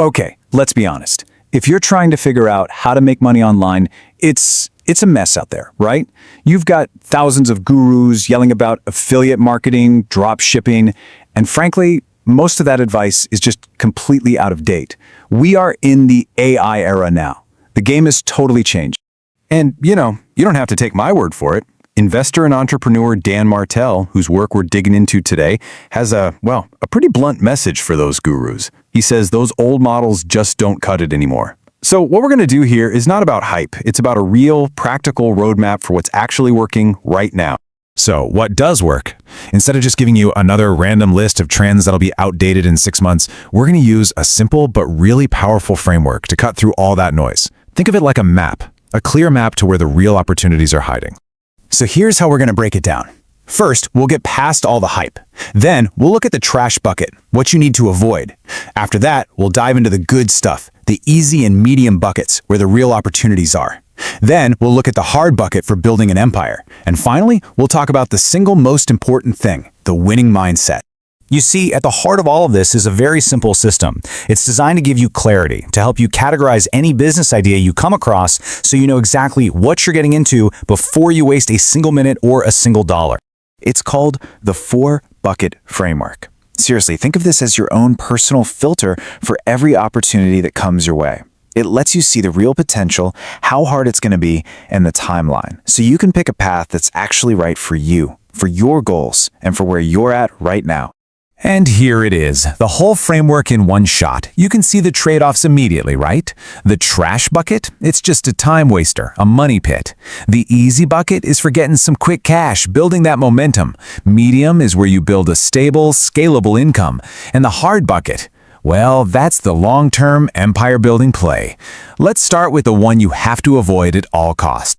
Okay, let's be honest. If you're trying to figure out how to make money online, it's a mess out there, right? You've got thousands of gurus yelling about affiliate marketing, drop shipping, and frankly, most of that advice is just completely out of date. We are in the AI era now. The game has totally changed. And, you don't have to take my word for it. Investor and entrepreneur Dan Martell, whose work we're digging into today, has a pretty blunt message for those gurus. He says those old models just don't cut it anymore. So what we're going to do here is not about hype. It's about a real, practical roadmap for what's actually working right now. So, what does work? Instead of just giving you another random list of trends that'll be outdated in 6 months, we're going to use a simple but really powerful framework to cut through all that noise. Think of it like a map, a clear map to where the real opportunities are hiding. So here's how we're going to break it down. First, we'll get past all the hype. Then, we'll look at the trash bucket, what you need to avoid. After that, we'll dive into the good stuff, the easy and medium buckets where the real opportunities are. Then, we'll look at the hard bucket for building an empire. And finally, we'll talk about the single most important thing, the winning mindset. You see, at the heart of all of this is a very simple system. It's designed to give you clarity, to help you categorize any business idea you come across so you know exactly what you're getting into before you waste a single minute or a single dollar. It's called the 4-bucket framework. Seriously, think of this as your own personal filter for every opportunity that comes your way. It lets you see the real potential, how hard it's going to be, and the timeline, so you can pick a path that's actually right for you, for your goals, and for where you're at right now. And here it is, the whole framework in one shot. You can see the trade-offs immediately, right? The trash bucket, it's just a time waster, a money pit. The easy bucket is for getting some quick cash, building that momentum. Medium is where you build a stable, scalable income. And the hard bucket, well, that's the long-term empire-building play. Let's start with the one you have to avoid at all costs.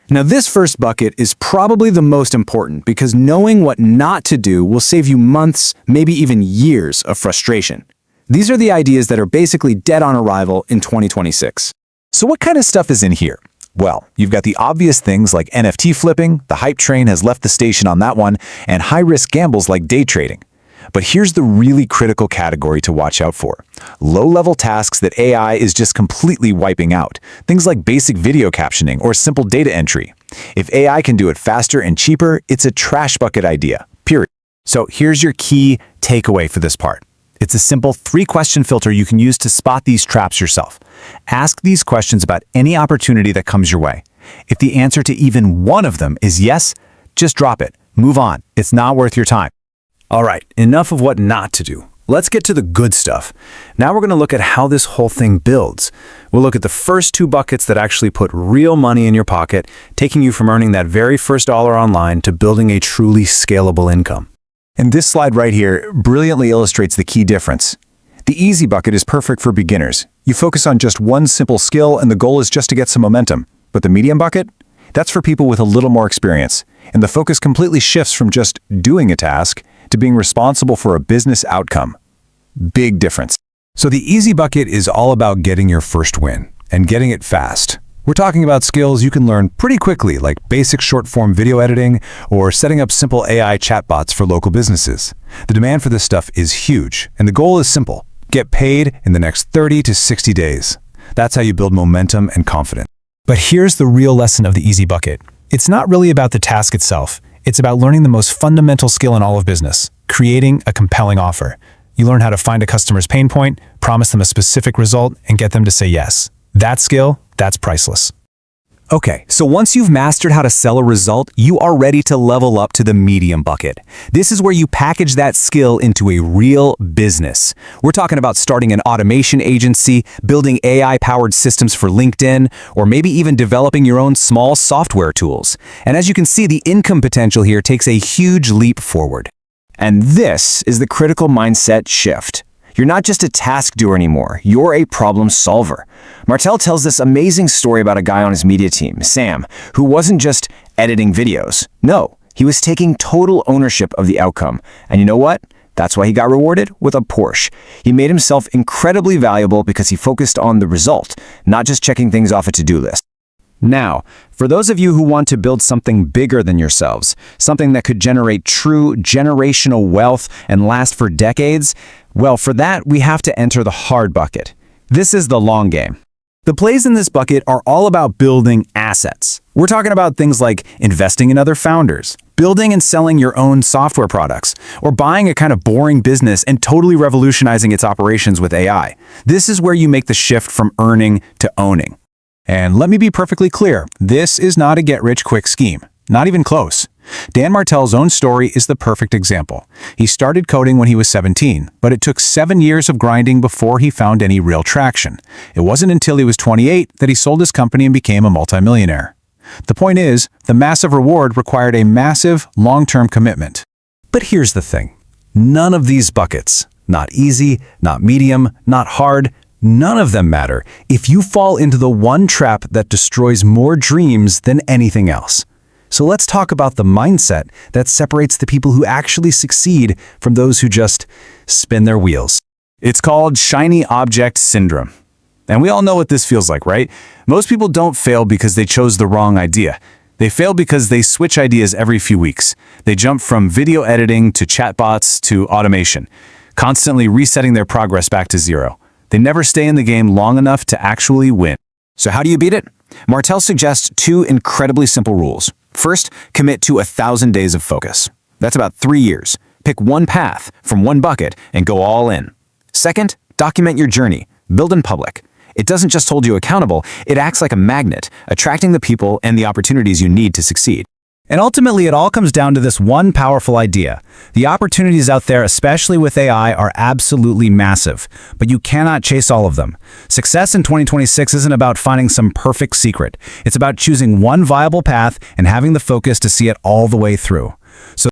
Now, this first bucket is probably the most important because knowing what not to do will save you months, maybe even years of frustration. These are the ideas that are basically dead on arrival in 2026. So what kind of stuff is in here? Well, you've got the obvious things like NFT flipping, the hype train has left the station on that one, and high-risk gambles like day trading. But here's the really critical category to watch out for. Low-level tasks that AI is just completely wiping out. Things like basic video captioning or simple data entry. If AI can do it faster and cheaper, it's a trash bucket idea, period. So here's your key takeaway for this part. It's a simple 3-question filter you can use to spot these traps yourself. Ask these questions about any opportunity that comes your way. If the answer to even one of them is yes, just drop it. Move on. It's not worth your time. All right, enough of what not to do. Let's get to the good stuff. Now we're going to look at how this whole thing builds. We'll look at the first 2 buckets that actually put real money in your pocket, taking you from earning that very first dollar online to building a truly scalable income. And this slide right here brilliantly illustrates the key difference. The easy bucket is perfect for beginners. You focus on just one simple skill and the goal is just to get some momentum. But the medium bucket? That's for people with a little more experience. And the focus completely shifts from just doing a task to being responsible for a business outcome. Big difference. So the easy bucket is all about getting your first win and getting it fast. We're talking about skills you can learn pretty quickly, like basic short-form video editing or setting up simple AI chatbots for local businesses. The demand for this stuff is huge, and the goal is simple. Get paid in the next 30 to 60 days. That's how you build momentum and confidence. But here's the real lesson of the easy bucket. It's not really about the task itself. It's about learning the most fundamental skill in all of business, creating a compelling offer. You learn how to find a customer's pain point, promise them a specific result, and get them to say yes. That skill, that's priceless. Okay, so once you've mastered how to sell a result, you are ready to level up to the medium bucket. This is where you package that skill into a real business. We're talking about starting an automation agency, building AI-powered systems for LinkedIn, or maybe even developing your own small software tools. And as you can see, the income potential here takes a huge leap forward. And this is the critical mindset shift. You're not just a task doer anymore, you're a problem solver. Martell tells this amazing story about a guy on his media team, Sam, who wasn't just editing videos. No, he was taking total ownership of the outcome. And you know what? That's why he got rewarded with a Porsche. He made himself incredibly valuable because he focused on the result, not just checking things off a to-do list. Now, for those of you who want to build something bigger than yourselves, something that could generate true generational wealth and last for decades, well, for that, we have to enter the hard bucket. This is the long game. The plays in this bucket are all about building assets. We're talking about things like investing in other founders, building and selling your own software products, or buying a kind of boring business and totally revolutionizing its operations with AI. This is where you make the shift from earning to owning. And let me be perfectly clear, this is not a get-rich-quick scheme. Not even close. Dan Martell's own story is the perfect example. He started coding when he was 17, but it took 7 years of grinding before he found any real traction. It wasn't until he was 28 that he sold his company and became a multimillionaire. The point is, the massive reward required a massive, long-term commitment. But here's the thing. None of these buckets, not easy, not medium, not hard, none of them matter if you fall into the one trap that destroys more dreams than anything else. So let's talk about the mindset that separates the people who actually succeed from those who just spin their wheels. It's called shiny object syndrome. And we all know what this feels like, right? Most people don't fail because they chose the wrong idea. They fail because they switch ideas every few weeks. They jump from video editing to chatbots to automation, constantly resetting their progress back to zero. They never stay in the game long enough to actually win. So how do you beat it? Martell suggests 2 incredibly simple rules. First, commit to 1,000 days of focus. That's about 3 years. Pick one path from one bucket and go all in. Second, document your journey. Build in public. It doesn't just hold you accountable, it acts like a magnet, attracting the people and the opportunities you need to succeed. And ultimately, it all comes down to this one powerful idea. The opportunities out there, especially with AI, are absolutely massive, but you cannot chase all of them. Success in 2026 isn't about finding some perfect secret. It's about choosing one viable path and having the focus to see it all the way through. So